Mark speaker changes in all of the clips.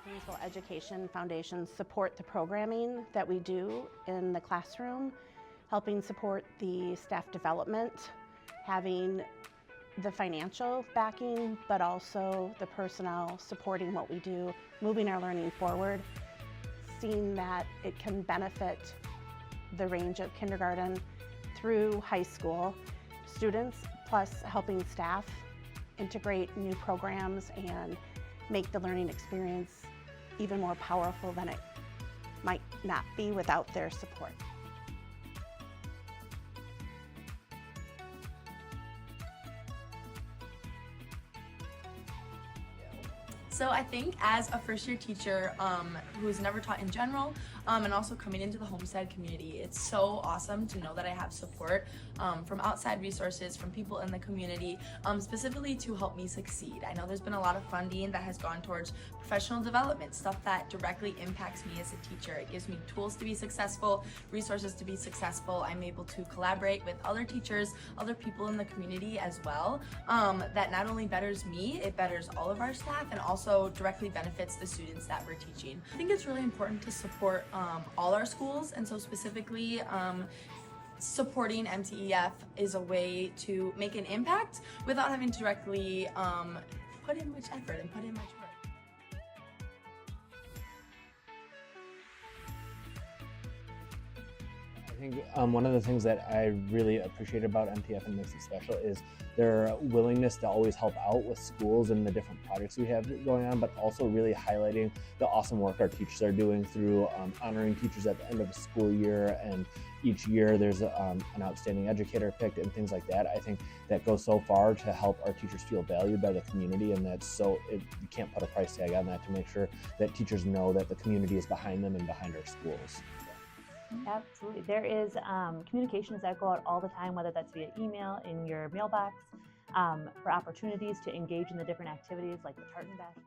Speaker 1: Thiensville Education Foundation support the programming that we do in the classroom, helping support the staff development, having the financial backing, but also the personnel supporting what we do, moving our learning forward, seeing that it can benefit the range of kindergarten through high school students, plus helping staff integrate new programs and make the learning experience even more powerful than it might not be without their support.
Speaker 2: So I think as a first-year teacher who's never taught in general and also coming into the Homestead community, it's so awesome to know that I have support from outside resources, from people in the community, specifically to help me succeed. I know there's been a lot of funding that has gone towards professional development, stuff that directly impacts me as a teacher. It gives me tools to be successful, resources to be successful. I'm able to collaborate with other teachers, other people in the community as well. That not only betters me, it betters all of our staff and also directly benefits the students that we're teaching. I think it's really important to support all our schools, and so specifically supporting MTEF is a way to make an impact without having to directly put in much effort and put in much work.
Speaker 3: I think one of the things that I really appreciate about MTF and makes it special is their willingness to always help out with schools and the different projects we have going on, but also really highlighting the awesome work our teachers are doing through honoring teachers at the end of the school year, and each year there's an outstanding educator picked and things like that. I think that goes so far to help our teachers feel valued by the community, and that's you can't put a price tag on that, to make sure that teachers know that the community is behind them and behind our schools.
Speaker 4: Absolutely. There is communications that go out all the time, whether that's via email, in your mailbox, for opportunities to engage in the different activities like the Tartan Bash.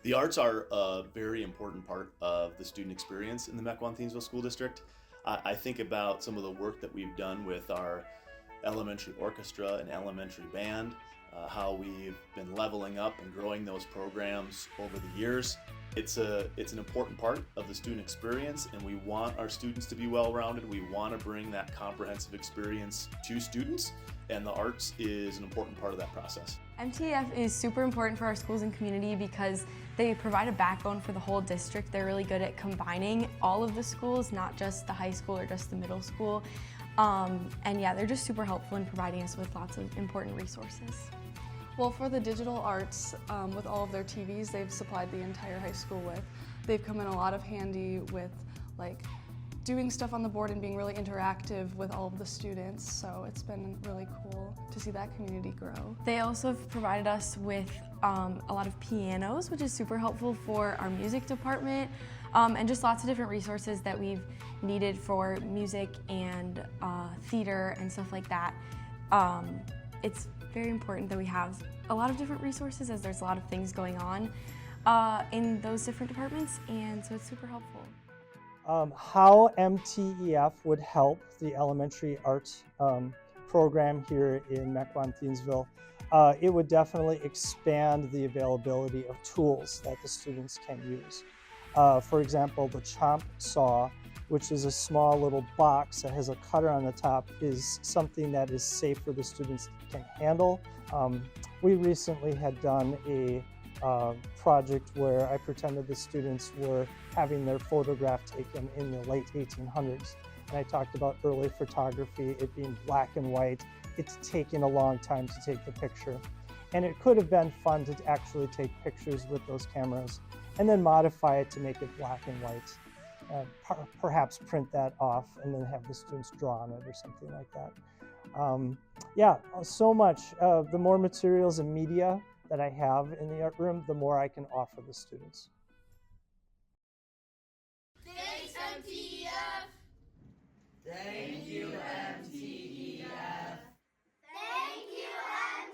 Speaker 5: The arts are a very important part of the student experience in the Mequon-Thiensville School District. I think about some of the work that we've done with our elementary orchestra and elementary band, how we've been leveling up and growing those programs over the years. It's an important part of the student experience, and we want our students to be well-rounded. We want to bring that comprehensive experience to students, and the arts is an important part of that process.
Speaker 6: MTEF is super important for our schools and community because they provide a backbone for the whole district. They're really good at combining all of the schools, not just the high school or just the middle school. And yeah, they're just super helpful in providing us with lots of important resources.
Speaker 7: Well, for the digital arts, with all of their TVs they've supplied the entire high school with, they've come in a lot of handy with like doing stuff on the board and being really interactive with all of the students, so it's been really cool to see that community grow.
Speaker 6: They also have provided us with a lot of pianos, which is super helpful for our music department, and just lots of different resources that we've needed for music and theater and stuff like that. It's very important that we have a lot of different resources, as there's a lot of things going on in those different departments, and so it's super helpful.
Speaker 8: How MTEF would help the elementary arts program here in Mequon-Thiensville, it would definitely expand the availability of tools that the students can use. For example, the chomp saw, which is a small little box that has a cutter on the top, is something that is safe for the students can handle. We recently had done a project where I pretended the students were having their photograph taken in the late 1800s. And I talked about early photography, it being black and white. It's taking a long time to take the picture. And it could have been fun to actually take pictures with those cameras and then modify it to make it black and white. Perhaps print that off and then have the students draw on it or something like that. Yeah, so much. The more materials and media that I have in the art room, the more I can offer the students.
Speaker 9: Thanks, MTEF! Thank you, MTEF! Thank you,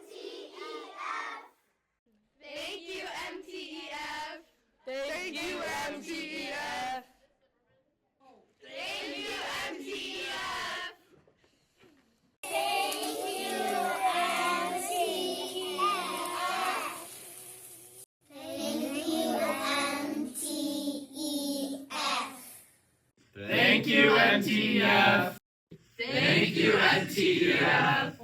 Speaker 9: MTEF! Thank you, MTEF! Thank you, MTEF! Thank you, MTEF! Thank you, MTEF. Thank you, MTEF.